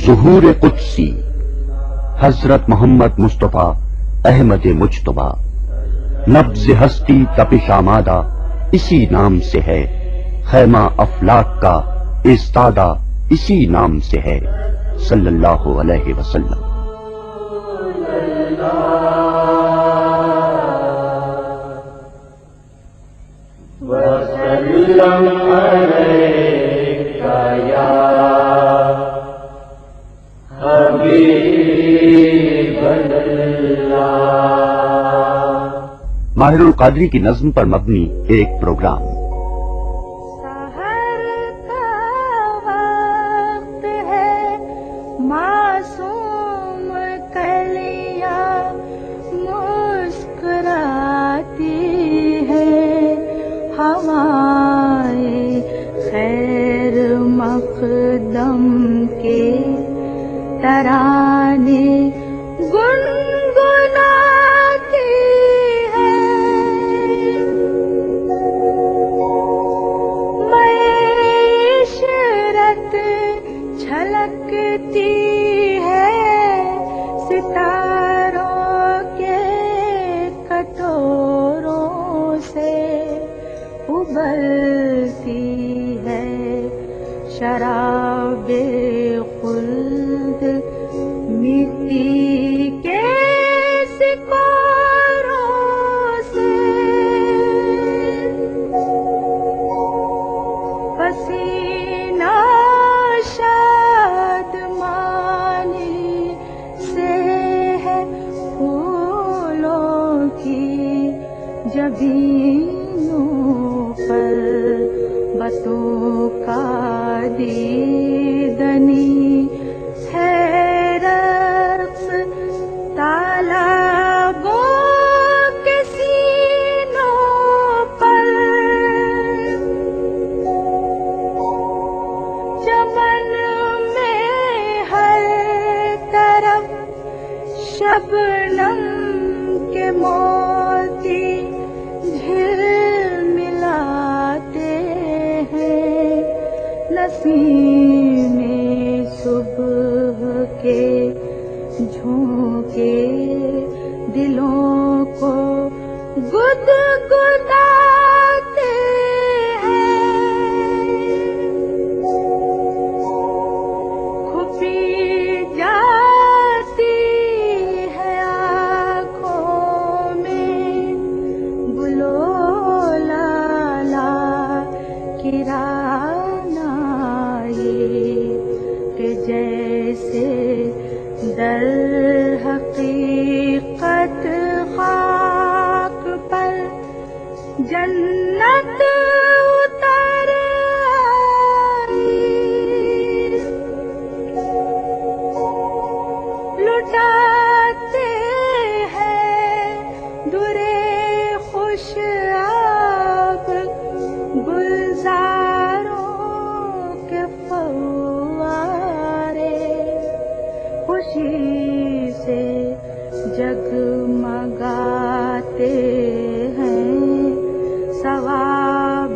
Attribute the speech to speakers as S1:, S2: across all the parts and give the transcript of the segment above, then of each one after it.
S1: ظہور قدسی حضرت محمد مصطفیٰ احمد مجتبیٰ، نبض ہستی تپش آمادہ اسی نام سے ہے، خیمہ افلاک کا استادہ اسی نام سے ہے، صلی اللہ علیہ وسلم۔ ماہر القادری کی نظم پر مبنی ایک پروگرام۔
S2: سحر کا وقت ہے، معصوم کلیاں مسکراتی ہے، ہوائیں خیر مقدم کے ترانے گنگناتی ہے، معشرت چھلکتی ہے، ستاروں کے کٹوروں سے ابلتی ہے، شراب خلد مٹی کے سکوروں سے، پسینہ شادمانی سے ہے، پھولوں کی جبینوں پر بتوں کا دیدنی ہے، رقص تالابوں کے سینوں پر، چمن میں ہر طرف شبنم کے موتی جھلملاتے ہیں، نسیم صبح کے جھونکے دلوں کو گدگداتے ہیں، کھپی جاتی ہے آنکھوں میں گلو لالا کی رعنائی، کہ جیسے در حقیقت خاک پر جنت اتر آئی، لٹاتے ہیں درے خوش آب گلزاروں کے فوارے، خوشی سے جگمگاتے ہیں ثواب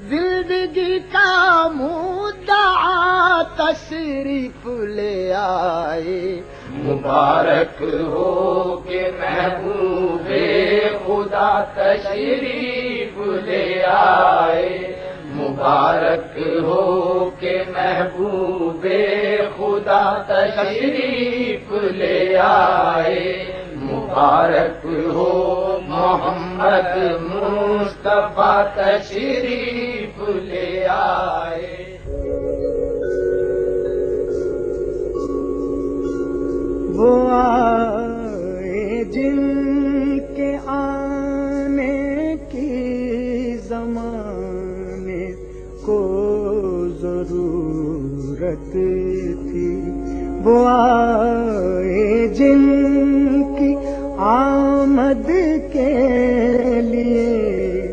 S3: زندگی کا مدعا تشریف لے آئے
S4: مبارک ہو کہ محبوب خدا تشریف لے آئے مبارک ہو کہ محبوب خدا تشریف لے آئے مبارک ہو محمد مصطفیٰ تشریف لے آئے
S3: وہ آئے جن کے آنے کی زمانے کو ضرورت تھی وہ آئے جن کی آمد کے لیے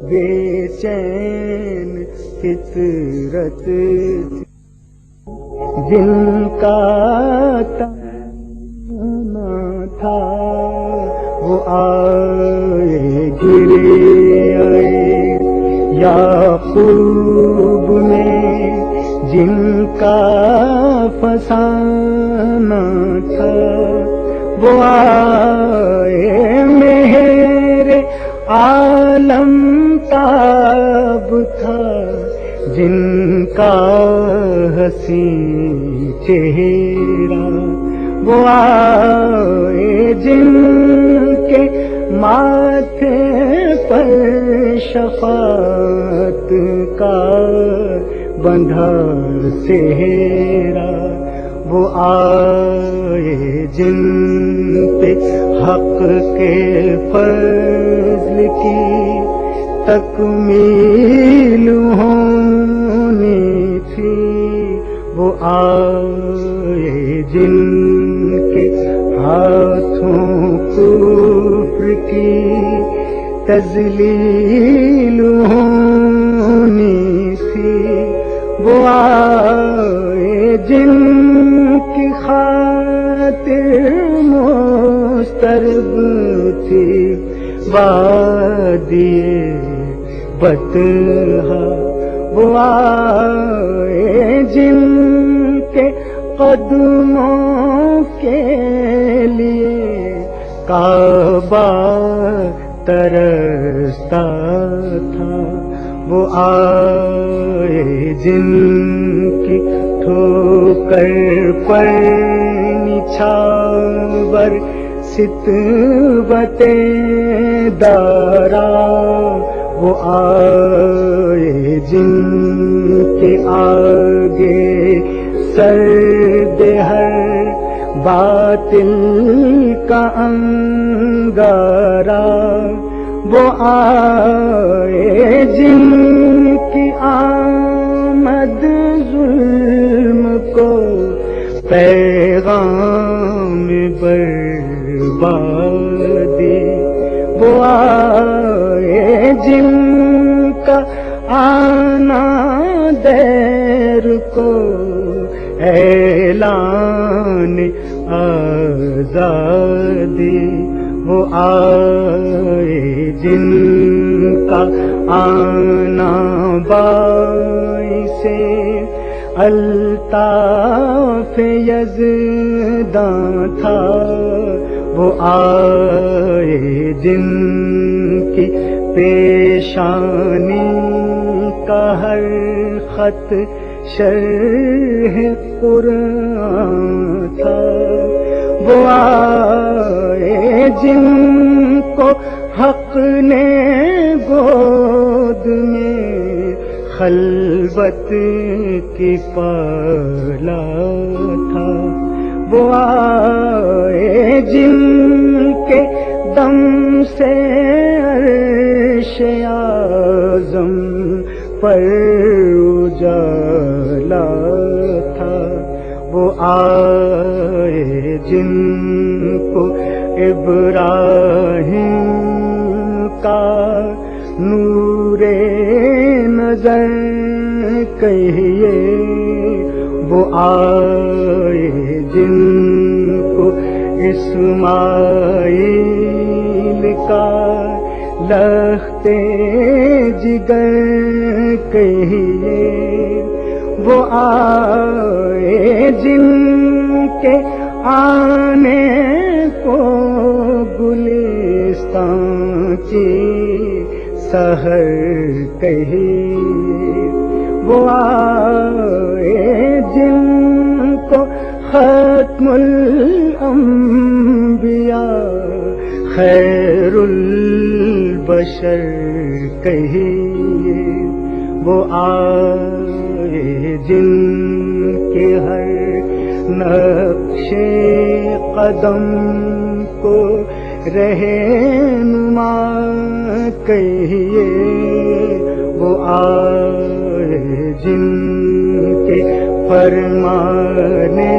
S3: بے چین فطرت تھی جن کا تھا وہ آئے گرے آئے یعقوب میں جن کا فسانہ تھا وہ آئے مہر عالم تاب تھا جن کا حسین چہرہ وہ آئے جن کے ماتھے پر شفاعت کا بندھا سہرا وہ آئے جن پہ حق کے فضل کی تکمیل ہونی تھی وہ آئے جن کے ہاتھوں کفر کی تذلیل ہونی تھی وہ آئے جن کی خاطر مسترب تھی وادی بطحا وہ آئے جن کے قدموں کے لیے کعبہ ترستا تھا وہ آئے جن کی ٹھوکر پر نچھاور ستوت دارا وہ آئے جن کے آگے سر ہر باطل کا انگارا وہ آئے جن کی آمد ظلم کو پیغام بربادی وہ آئے جن کا آنا دیر کو اعلان آزادی وہ آئے جن کا آنا باعث الطاف یزداں تھا وہ آئے جن کی پیشانی کا ہر خط شرح قرآن تھا وہ آئے جن کو حق نے گود میں خلوت کی پالا تھا وہ آئے جن کے دم سے عرش اعظم پر اجالا تھا وہ آئے جن کو ابراہیم کا نور نظر کہیے وہ آئے جن کو اسماعیل کا لخت جگر کہیے وہ آئے جن کے آنے کو گلستان کی سحر کہیے وہ آئے جن کو ختم الانبیاء خیر البشر کہیے وہ آئے جن کے ہر نقش قدم کو رہنما کہیے وہ آئے جن کے فرمانے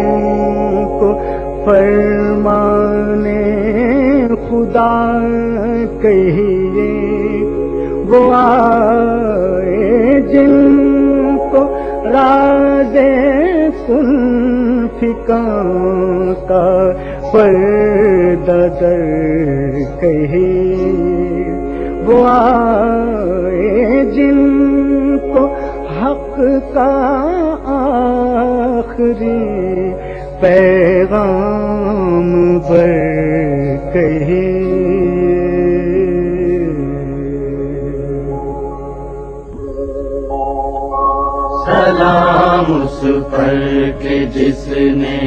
S3: کو فرمانے خدا کہیے وہ آئے جن کو راز کن فکاں کا پردہ در کہیے وہ آئے جن کو حق کا آخری پیغام بر کہیے
S4: سلام اس پر کہ جس نے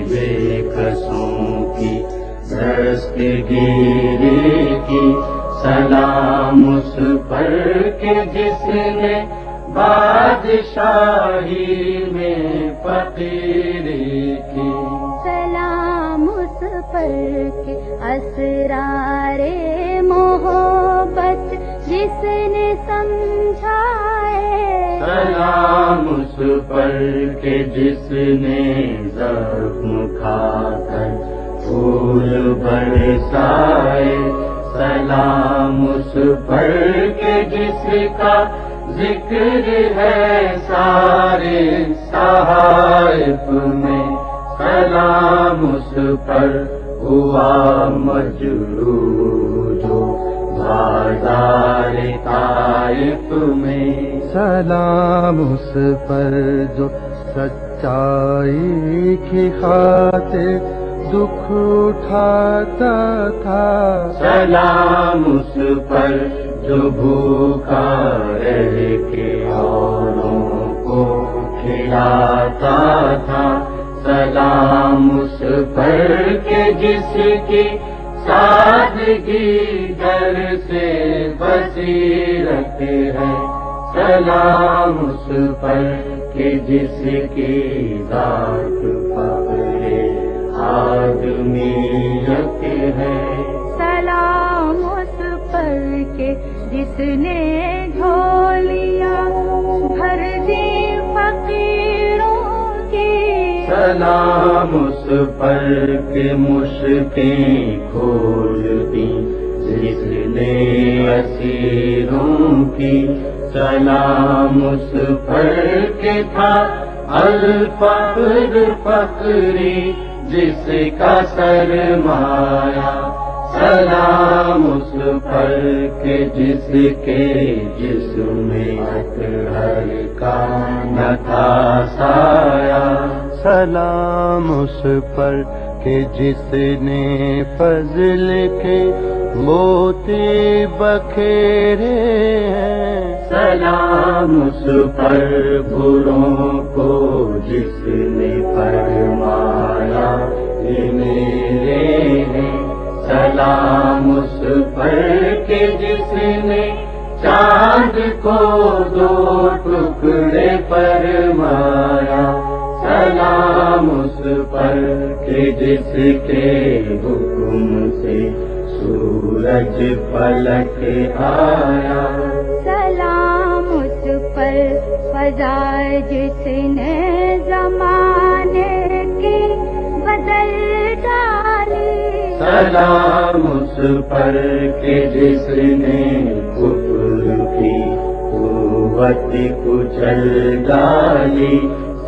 S4: بے کسوں کی دستگیری کی سلام اس پر کہ جس نے بادشاہی میں فقیری کی
S2: سلام اس پر کہ اسرار محبت جس نے سمجھائے
S4: سلام اس پر کہ جس نے زخم کھا کر پھول برسائے سلام اس پر کہ جس کا ذکر ہے سارے صحائف میں سلام اس پر ہوا مجروح جو بازار طائف میں
S3: سلام اس پر جو سچائی کی خاطر دکھ اٹھاتا تھا
S4: سلام اس پر جو بھوکا رہ کے اوروں کو کھلاتا تھا سلام اس پر کہ جس کی سادگی در سے بصیرت ہے سلام اس پر کہ جس کی ذات فخر آدمیت ہے
S2: سلام اس پر کہ جس نے جھولیاں بھر دی فقیروں کی
S4: سلام اس پر کہ مشکیں کھول دی جس نے اسیروں کی سلام اس پر کہ تھا الفقر فقری جس کا سرمایہ سلام اس پر کہ جس کے جسم اطہر کا نہ تھا سایہ
S3: سلام اس پر کہ جس نے فضل کے موتی بکھیرے ہیں
S4: سلام اس پر بروں کو جس نے فرمایا یہ میرے ہیں سلام اس پر کہ جس نے چاند کو دو ٹکڑے فرمایا سلام اس پر کہ جس کے حکم سے سورج پلٹ آیا
S2: سلام اس پر فضا جس نے زمانے کی بدل ڈالی
S4: سلام اس پر کہ جس نے کفر کی قوت کچل ڈالی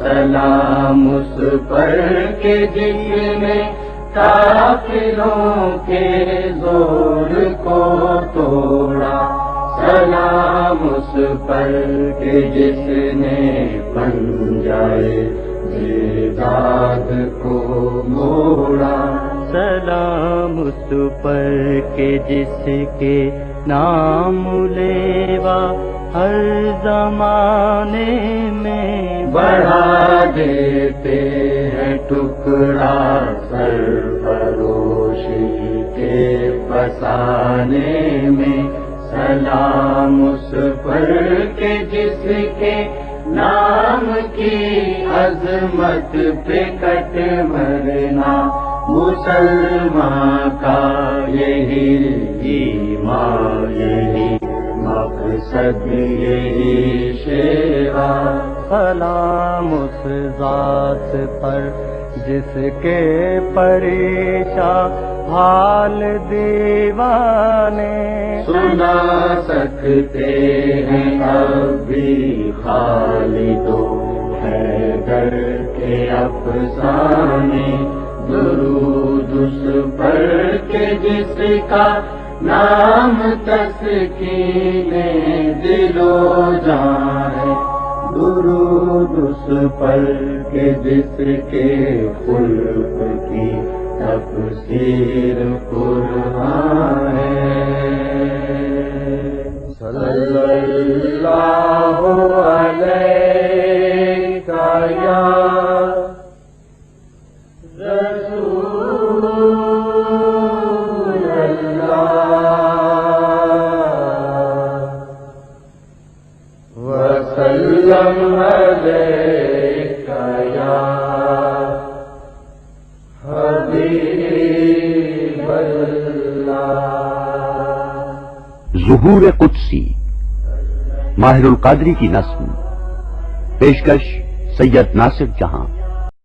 S4: سلام اس پر کہ جس نے کافروں کے زور کو توڑا سلام اس پر کہ جس نے پنجائے زیداد کو موڑا،
S3: سلام اس پر کہ جس کے نام لیوا ہر زمانے میں
S4: بڑھا دیتے ہیں ٹکڑا سرفروشی کے فسانے میں۔ سلام اس پر کہ جس کے نام کی عظمت پہ کٹ مرنا مسلمان کا یہی ایمان، یہی مقصد، یہی شیوا۔
S3: سلام اس ذات پر جس کے پریشان حال دیوانے
S4: سنا سکتے ہیں اب بھی خالد و حیدر کے افسانے، درود اس پر کہ جس کا نام تسکین دل و جان ہے، درود اس پر کہ جس کے خلق کی تفسیر قرآن ہے۔ صلی اللہ علیہ یا رسول اللہ وسلم علیک یا حبیب اللہ۔
S1: ظہور قدسی ماہر القادری کی نظم، پیشکش سید ناصر جہاں۔